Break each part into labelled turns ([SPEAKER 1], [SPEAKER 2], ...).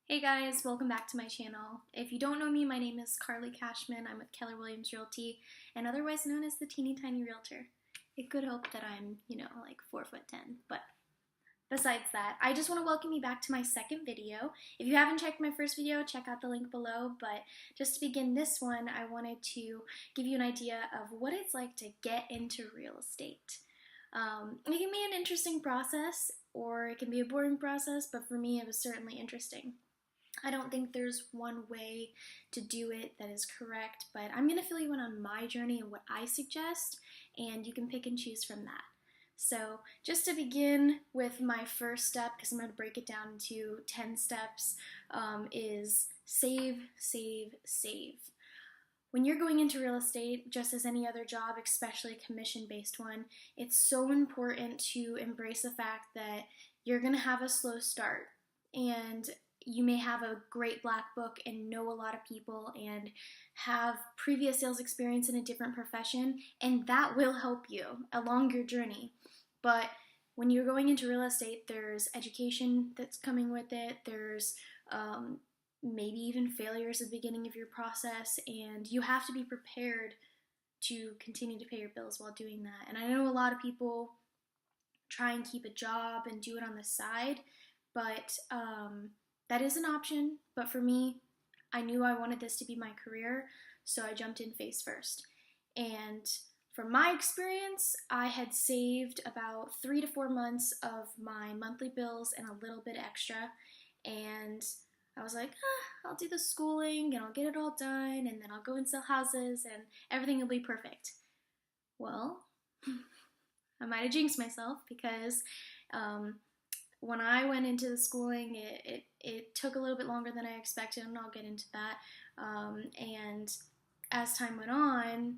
[SPEAKER 1] Hey guys, welcome back to my channel. If you don't know me, my name is Carly Cashman. I'm with Keller Williams Realty, and otherwise known as the Teeny Tiny Realtor. It could help that I'm, like 4'10", but besides that, I just want to welcome you back to my second video. If you haven't checked my first video, check out the link below, but just to begin this one, I wanted to give you an idea of what it's like to get into real estate. It can be an interesting process, or it can be a boring process, but for me, it was certainly interesting. I don't think there's one way to do it that is correct, but I'm going to fill you in on my journey and what I suggest, and you can pick and choose from that. So just to begin with my first step, because I'm going to break it down into 10 steps, is save, save, save. When you're going into real estate, just as any other job, especially a commission-based one, it's so important to embrace the fact that you're going to have a slow start. And you may have a great black book and know a lot of people and have previous sales experience in a different profession, and that will help you along your journey. But when you're going into real estate, there's education that's coming with it. There's maybe even failures at the beginning of your process, and you have to be prepared to continue to pay your bills while doing that. And I know a lot of people try and keep a job and do it on the side, but that is an option, but for me, I knew I wanted this to be my career, so I jumped in face first. And from my experience, I had saved about 3 to 4 months of my monthly bills and a little bit extra, and I was like, I'll do the schooling and I'll get it all done, and then I'll go and sell houses and everything will be perfect. Well, I might have jinxed myself because when I went into the schooling, it took a little bit longer than I expected, and I'll get into that. And as time went on,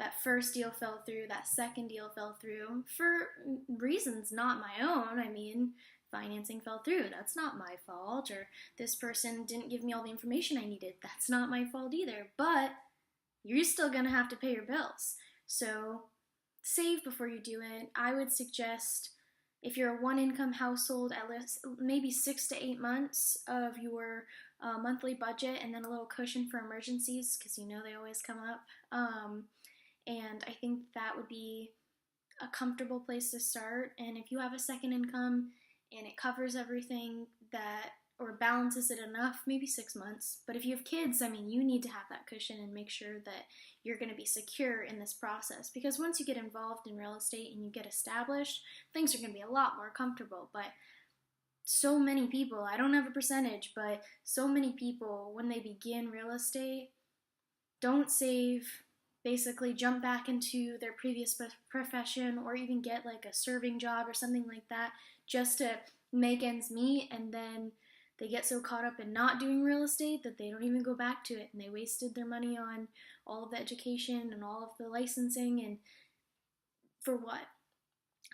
[SPEAKER 1] that first deal fell through, that second deal fell through for reasons not my own. I mean, financing fell through. That's not my fault. Or this person didn't give me all the information I needed. That's not my fault either. But you're still going to have to pay your bills. So save before you do it. I would suggest, if you're a one-income household, at least maybe 6 to 8 months of your monthly budget, and then a little cushion for emergencies, because they always come up. And I think that would be a comfortable place to start. And if you have a second income and it covers everything or balances it enough, maybe 6 months. But if you have kids, you need to have that cushion and make sure that you're going to be secure in this process. Because once you get involved in real estate and you get established, things are going to be a lot more comfortable. But so many people, I don't have a percentage, but so many people, when they begin real estate, don't save, basically jump back into their previous profession, or even get like a serving job or something like that just to make ends meet, and then they get so caught up in not doing real estate that they don't even go back to it, and they wasted their money on all of the education and all of the licensing, and for what?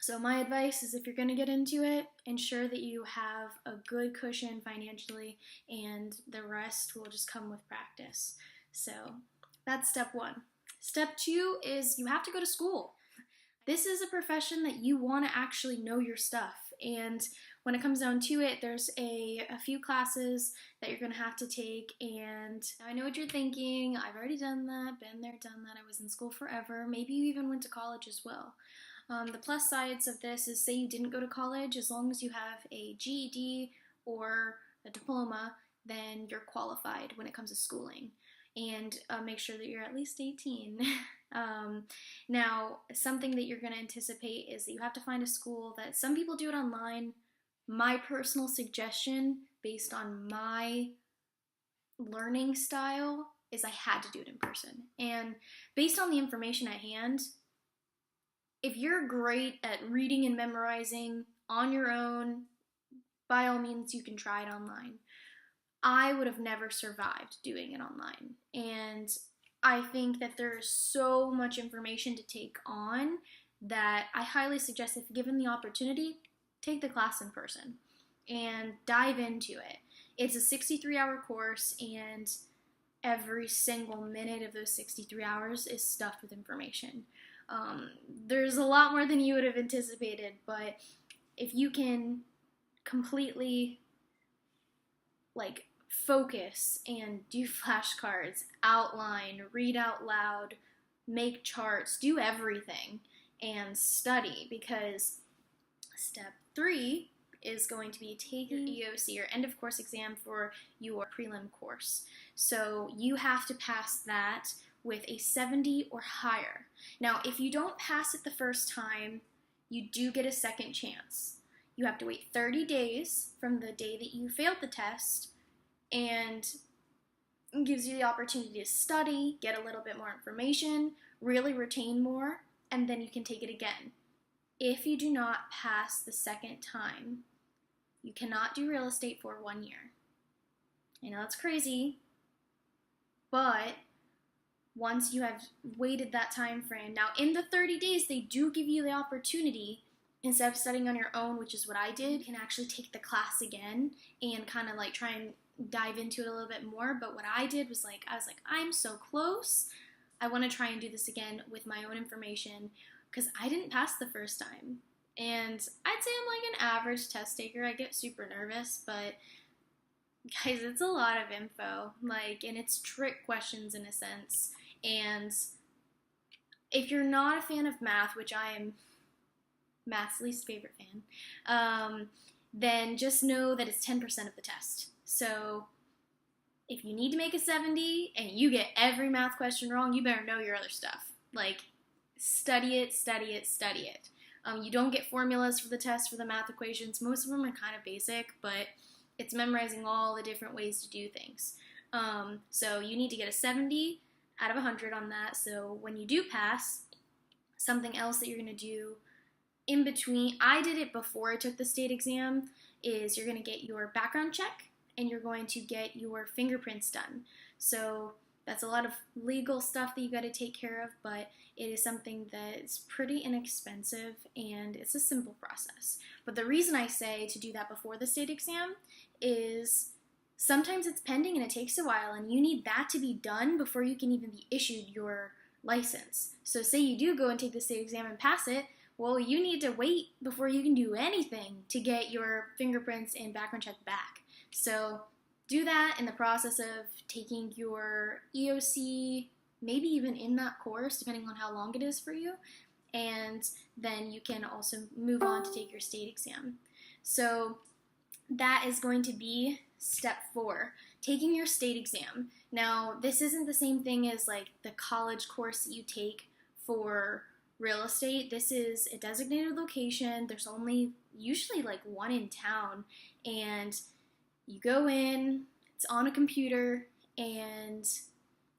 [SPEAKER 1] So my advice is, if you're going to get into it, ensure that you have a good cushion financially, and the rest will just come with practice. So that's step one. Step two is you have to go to school. This is a profession that you want to actually know your stuff, and when it comes down to it, there's a few classes that you're going to have to take, and I know what you're thinking. I've already done that, been there, done that. I was in school forever. Maybe you even went to college as well. The plus sides of this is, say you didn't go to college, as long as you have a GED or a diploma, then you're qualified when it comes to schooling. And make sure that you're at least 18. Now, something that you're going to anticipate is that you have to find a school that, some people do it online. My personal suggestion, based on my learning style, is I had to do it in person. And based on the information at hand, if you're great at reading and memorizing on your own, by all means, you can try it online. I would have never survived doing it online. And I think that there's so much information to take on that I highly suggest, if given the opportunity, take the class in person and dive into it. It's a 63-hour course, and every single minute of those 63 hours is stuffed with information. There's a lot more than you would have anticipated, but if you can completely like focus and do flashcards, outline, read out loud, make charts, do everything, and study, because step 3 is going to be taking your EOC, or end of course exam, for your prelim course. So you have to pass that with a 70 or higher. Now, if you don't pass it the first time, you do get a second chance. You have to wait 30 days from the day that you failed the test, and it gives you the opportunity to study, get a little bit more information, really retain more, and then you can take it again. If you do not pass the second time, you cannot do real estate for 1 year. I know that's crazy, but once you have waited that time frame, now in the 30 days, they do give you the opportunity, instead of studying on your own, which is what I did, you can actually take the class again and kind of like try and dive into it a little bit more. But what I did was I was like, I'm so close. I want to try and do this again with my own information, because I didn't pass the first time. And I'd say I'm like an average test taker. I get super nervous, but guys, it's a lot of info, and it's trick questions in a sense. And if you're not a fan of math, which I am math's least favorite fan, then just know that it's 10% of the test. So if you need to make a 70 and you get every math question wrong, you better know your other stuff. Study it, study it, study it. You don't get formulas for the test for the math equations. Most of them are kind of basic, but it's memorizing all the different ways to do things. So you need to get a 70 out of 100 on that. So when you do pass, something else that you're going to do in between, I did it before I took the state exam, is you're going to get your background check and you're going to get your fingerprints done. So that's a lot of legal stuff that you got to take care of, but it is something that's pretty inexpensive and it's a simple process. But the reason I say to do that before the state exam is sometimes it's pending and it takes a while, and you need that to be done before you can even be issued your license. So say you do go and take the state exam and pass it, well, you need to wait before you can do anything to get your fingerprints and background check back. So do that in the process of taking your EOC, maybe even in that course, depending on how long it is for you, and then you can also move on to take your state exam. So that is going to be step 4, taking your state exam. Now, this isn't the same thing as the college course that you take for real estate. This is a designated location. There's only usually one in town, and you go in, it's on a computer, and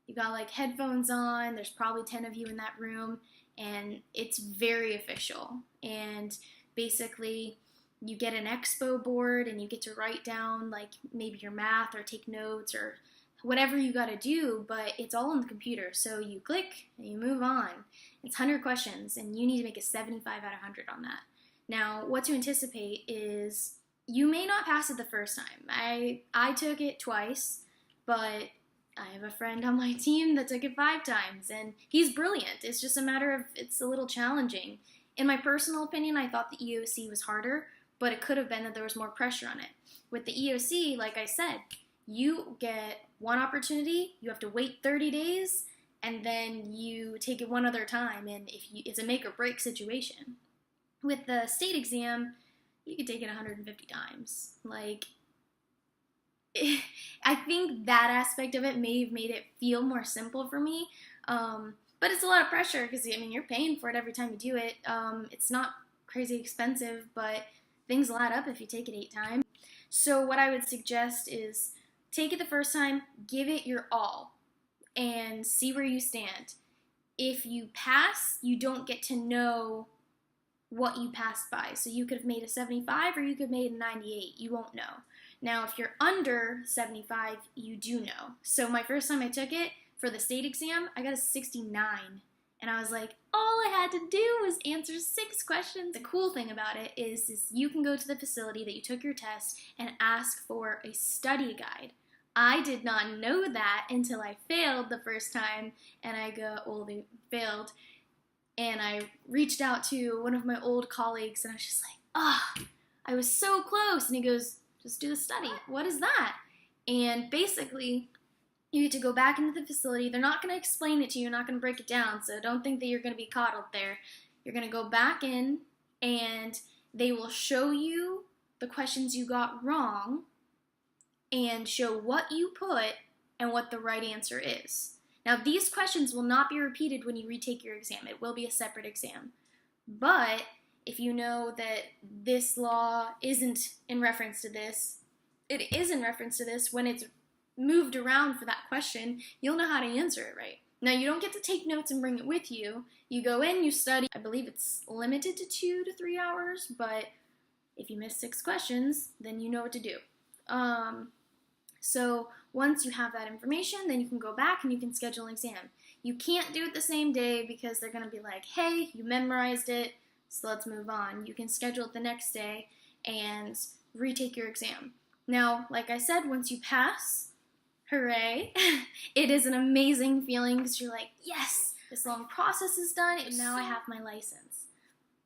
[SPEAKER 1] you got headphones on. There's probably 10 of you in that room, and it's very official. And basically, you get an expo board and you get to write down maybe your math or take notes or whatever you got to do, but it's all on the computer. So you click and you move on. It's 100 questions and you need to make a 75 out of 100 on that. Now, what to anticipate is you may not pass it the first time. I took it twice, but I have a friend on my team that took it 5 times, and he's brilliant. It's just a matter of it's a little challenging. In my personal opinion, I thought the EOC was harder, but it could have been that there was more pressure on it. With the EOC, like I said, you get one opportunity, you have to wait 30 days, and then you take it one other time, and it's a make or break situation. With the state exam, you could take it 150 times. I think that aspect of it may have made it feel more simple for me, but it's a lot of pressure because, you're paying for it every time you do it. It's not crazy expensive, but things add up if you take it 8 times. So what I would suggest is take it the first time, give it your all, and see where you stand. If you pass, you don't get to know what you passed by. So you could have made a 75 or you could have made a 98. You won't know. Now, if you're under 75, you do know. So my first time I took it for the state exam, I got a 69. And I was like, all I had to do was answer 6 questions. The cool thing about it is you can go to the facility that you took your test and ask for a study guide. I did not know that until I failed the first time, and they failed, and I reached out to one of my old colleagues, and I was just like, I was so close. And he goes, just do the study. What is that? And basically, you get to go back into the facility. They're not going to explain it to you. You're not going to break it down. So don't think that you're going to be coddled there. You're going to go back in and they will show you the questions you got wrong and show what you put and what the right answer is. Now, these questions will not be repeated when you retake your exam. It will be a separate exam. But if you know that this law isn't in reference to this, it is in reference to this, when it's moved around for that question, you'll know how to answer it right. Now, you don't get to take notes and bring it with you. You go in, you study. I believe it's limited to 2 to 3 hours, but if you miss 6 questions, then you know what to do. So once you have that information, then you can go back and you can schedule an exam. You can't do it the same day because they're going to be like, hey, you memorized it, so let's move on. You can schedule it the next day and retake your exam. Now, like I said, once you pass, hooray, it is an amazing feeling because you're like, yes, this long process is done, and now I have my license.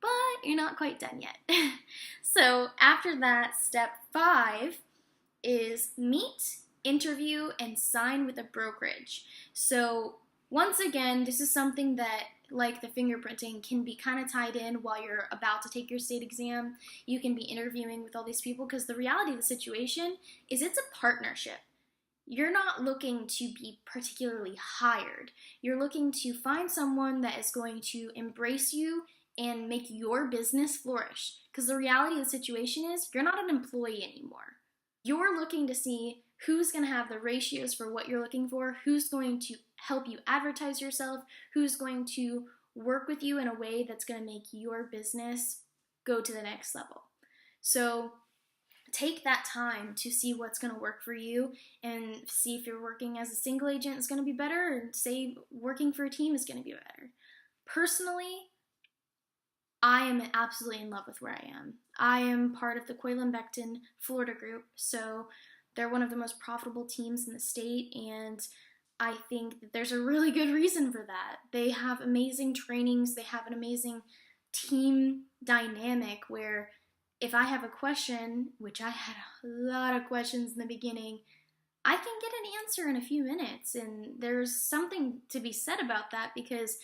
[SPEAKER 1] But you're not quite done yet. So after that, step 5 is meet, interview, and sign with a brokerage. So once again, this is something that, like the fingerprinting, can be kind of tied in while you're about to take your state exam. You can be interviewing with all these people because the reality of the situation is it's a partnership. You're not looking to be particularly hired. You're looking to find someone that is going to embrace you and make your business flourish. Because the reality of the situation is you're not an employee anymore. You're looking to see who's going to have the ratios for what you're looking for, who's going to help you advertise yourself, who's going to work with you in a way that's going to make your business go to the next level. So take that time to see what's going to work for you and see if you're working as a single agent is going to be better, or say working for a team is going to be better. Personally, I am absolutely in love with where I am. I am part of the Coylin-Becton Florida group, so they're one of the most profitable teams in the state, and I think that there's a really good reason for that. They have amazing trainings, they have an amazing team dynamic where if I have a question, which I had a lot of questions in the beginning, I can get an answer in a few minutes, and there's something to be said about that because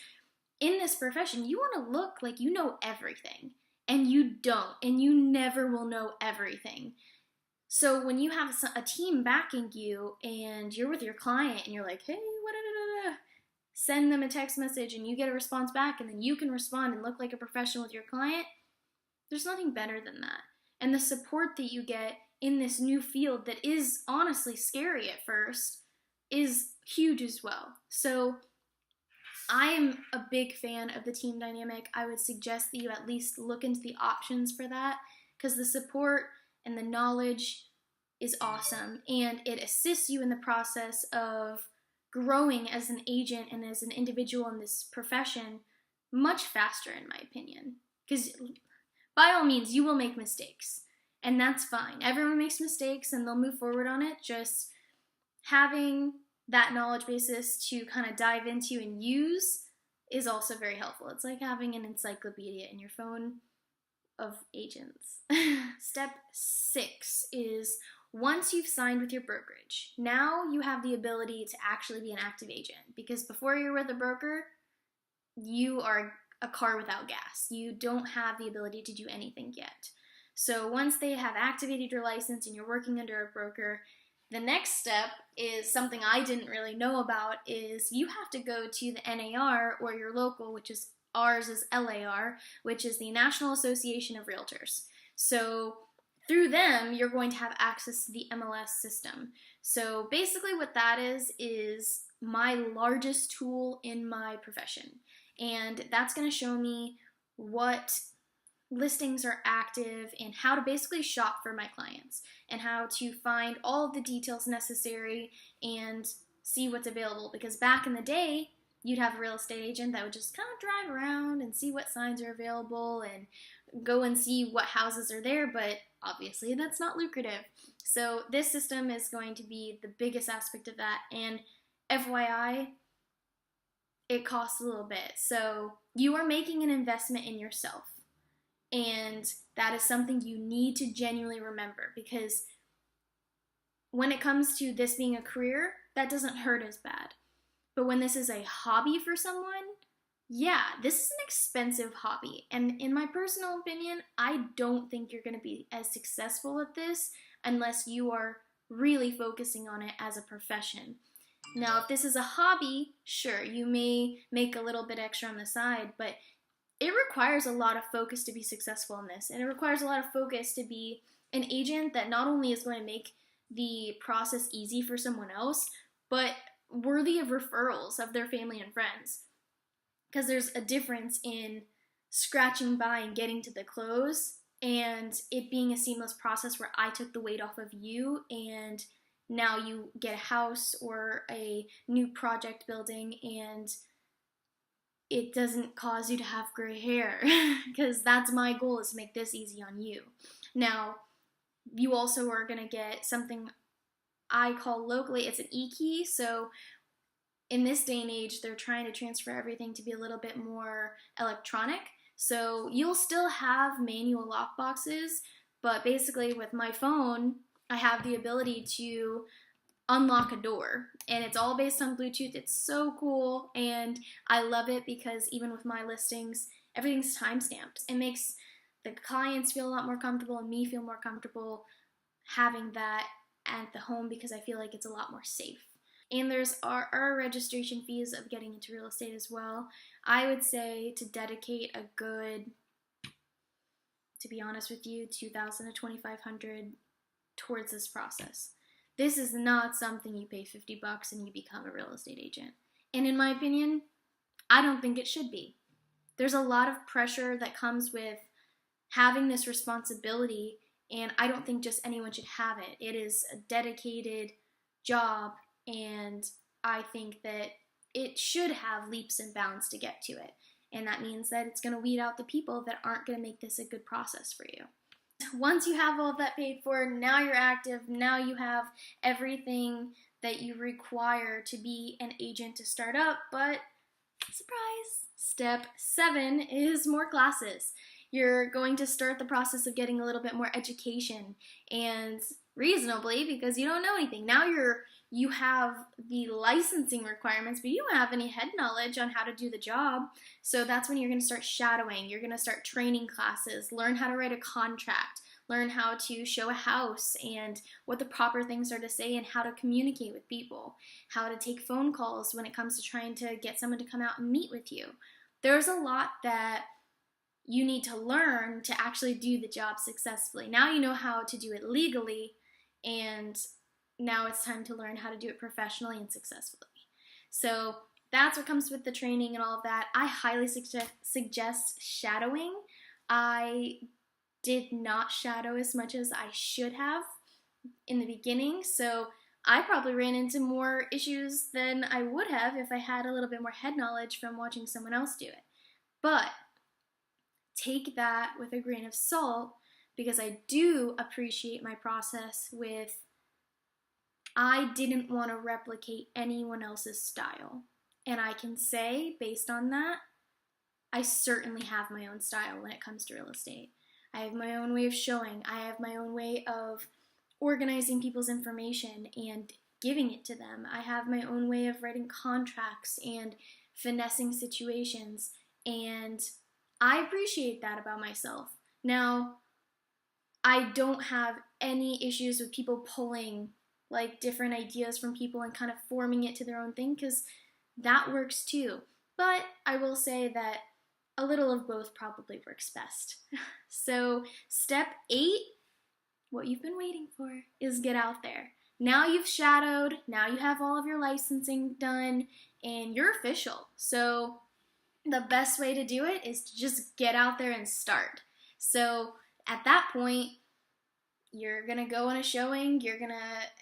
[SPEAKER 1] in this profession, you want to look like you know everything, and you don't, and you never will know everything. So when you have a team backing you, and you're with your client, and you're like, hey, send them a text message, and you get a response back, and then you can respond and look like a professional with your client, there's nothing better than that. And the support that you get in this new field that is honestly scary at first is huge as well. So I am a big fan of the team dynamic. I would suggest that you at least look into the options for that because the support and the knowledge is awesome, and it assists you in the process of growing as an agent and as an individual in this profession much faster, in my opinion. Because by all means, you will make mistakes, and that's fine. Everyone makes mistakes, and they'll move forward on it. Just having that knowledge basis to kind of dive into and use is also very helpful. It's like having an encyclopedia in your phone of agents. Step 6 is once you've signed with your brokerage, now you have the ability to actually be an active agent, because before you're with a broker, you are a car without gas. You don't have the ability to do anything yet. So once they have activated your license and you're working under a broker, the next step is something I didn't really know about, is you have to go to the NAR or your local, which is ours is LAR, which is the National Association of Realtors. So through them, you're going to have access to the MLS system. So basically what that is my largest tool in my profession. And that's going to show me what listings are active and how to basically shop for my clients and how to find all of the details necessary and see what's available. Because back in the day, you'd have a real estate agent that would just kind of drive around and see what signs are available and go and see what houses are there, but obviously that's not lucrative. So this system is going to be the biggest aspect of that, and FYI, it costs a little bit. So you are making an investment in yourself, and that is something you need to genuinely remember, because when it comes to this being a career, that doesn't hurt as bad. But when this is a hobby for someone, yeah, this is an expensive hobby. And in my personal opinion, I don't think you're going to be as successful at this unless you are really focusing on it as a profession. Now, if this is a hobby, sure, you may make a little bit extra on the side, but it requires a lot of focus to be successful in this. And it requires a lot of focus to be an agent that not only is going to make the process easy for someone else, but worthy of referrals of their family and friends. Because there's a difference in scratching by and getting to the close and it being a seamless process where I took the weight off of you and now you get a house or a new project building and it doesn't cause you to have gray hair, because that's my goal, is to make this easy on you. Now, you also are going to get something I call locally, it's an e-key. So in this day and age, they're trying to transfer everything to be a little bit more electronic. So you'll still have manual lock boxes, but basically with my phone, I have the ability to unlock a door, and it's all based on Bluetooth. It's so cool, and I love it because even with my listings, everything's time-stamped. It makes the clients feel a lot more comfortable and me feel more comfortable having that at the home because I feel like it's a lot more safe. And there's our registration fees of getting into real estate as well. I would say to dedicate a good, to be honest with you, $2,000 to $2,500 towards this process. This is not something you pay $50 and you become a real estate agent. And in my opinion, I don't think it should be. There's a lot of pressure that comes with having this responsibility, and I don't think just anyone should have it. It is a dedicated job, and I think that it should have leaps and bounds to get to it. And that means that it's going to weed out the people that aren't going to make this a good process for you. Once you have all of that paid for, now you're active, now you have everything that you require to be an agent to start up, but surprise, step 7 is more classes. You're going to start the process of getting a little bit more education, and reasonably, because you don't know anything. Now you have the licensing requirements, but you don't have any head knowledge on how to do the job. So that's when you're going to start shadowing. You're going to start training classes, learn how to write a contract, learn how to show a house and what the proper things are to say and how to communicate with people, how to take phone calls when it comes to trying to get someone to come out and meet with you. There's a lot that you need to learn to actually do the job successfully. Now you know how to do it legally, and now it's time to learn how to do it professionally and successfully. So that's what comes with the training and all of that. I highly suggest shadowing. I did not shadow as much as I should have in the beginning, so I probably ran into more issues than I would have if I had a little bit more head knowledge from watching someone else do it. But take that with a grain of salt, because I do appreciate my process with, I didn't want to replicate anyone else's style. And I can say, based on that, I certainly have my own style when it comes to real estate. I have my own way of showing. I have my own way of organizing people's information and giving it to them. I have my own way of writing contracts and finessing situations, and I appreciate that about myself. Now, I don't have any issues with people pulling like different ideas from people and kind of forming it to their own thing, because that works too. But I will say that a little of both probably works best. So step 8, what you've been waiting for, is get out there. Now you've shadowed, now you have all of your licensing done, and you're official. So the best way to do it is to just get out there and start. So at that point, you're gonna go on a showing,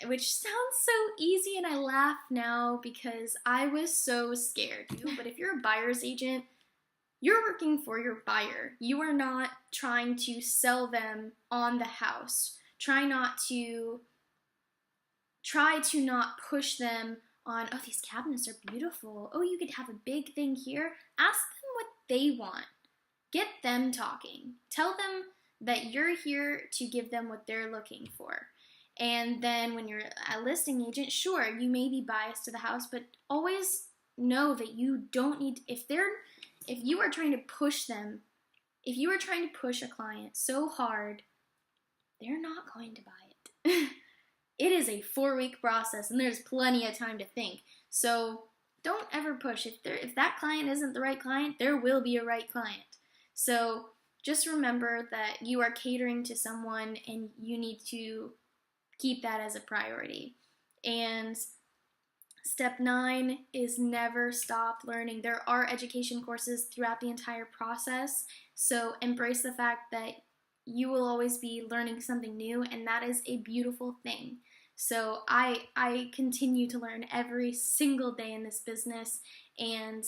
[SPEAKER 1] which sounds so easy, and I laugh now because I was so scared. But if you're a buyer's agent, you're working for your buyer. You are not trying to sell them on the house. Try to not push them on, oh, these cabinets are beautiful. Oh, you could have a big thing here. Ask them what they want. Get them talking. Tell them that you're here to give them what they're looking for. And then when you're a listing agent, sure, you may be biased to the house, but always know that you don't need, if you are trying to push them, if you are trying to push a client so hard, they're not going to buy it. It is a 4-week process and there's plenty of time to think. So don't ever push. If that client isn't the right client, there will be a right client. So just remember that you are catering to someone and you need to keep that as a priority. And step 9 is never stop learning. There are education courses throughout the entire process, so embrace the fact that you will always be learning something new, and that is a beautiful thing. So I continue to learn every single day in this business, and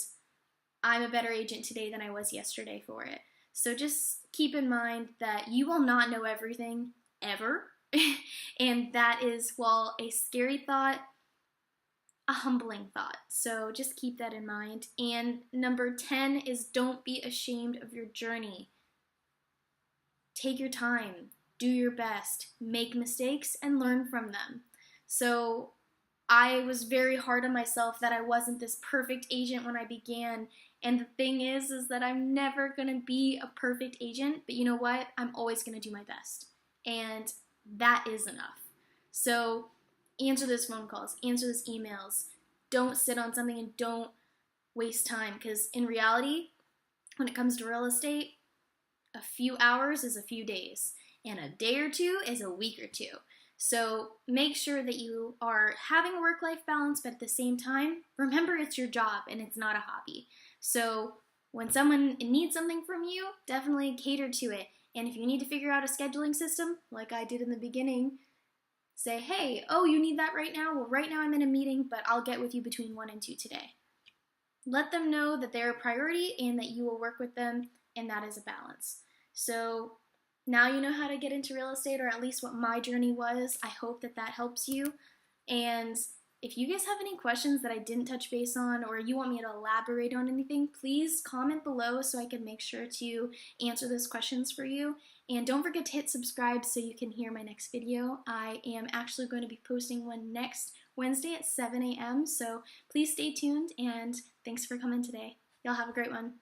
[SPEAKER 1] I'm a better agent today than I was yesterday for it. So just keep in mind that you will not know everything ever. And that is, while a scary thought, a humbling thought. So just keep that in mind. And number 10 is don't be ashamed of your journey. Take your time, do your best, make mistakes, and learn from them. So I was very hard on myself that I wasn't this perfect agent when I began. And the thing is that I'm never going to be a perfect agent, but you know what? I'm always going to do my best. And that is enough. So answer those phone calls, answer those emails. Don't sit on something and don't waste time, because in reality, when it comes to real estate, a few hours is a few days, and a day or two is a week or two. So make sure that you are having a work-life balance, but at the same time, remember it's your job and it's not a hobby. So when someone needs something from you, definitely cater to it. And if you need to figure out a scheduling system, like I did in the beginning, say, hey, oh, you need that right now? Well, right now I'm in a meeting, but I'll get with you between 1 and 2 today. Let them know that they're a priority and that you will work with them, and that is a balance. So now you know how to get into real estate, or at least what my journey was. I hope that that helps you. And if you guys have any questions that I didn't touch base on, or you want me to elaborate on anything, please comment below so I can make sure to answer those questions for you. And don't forget to hit subscribe so you can hear my next video. I am actually going to be posting one next Wednesday at 7 a.m. So please stay tuned, and thanks for coming today. Y'all have a great one.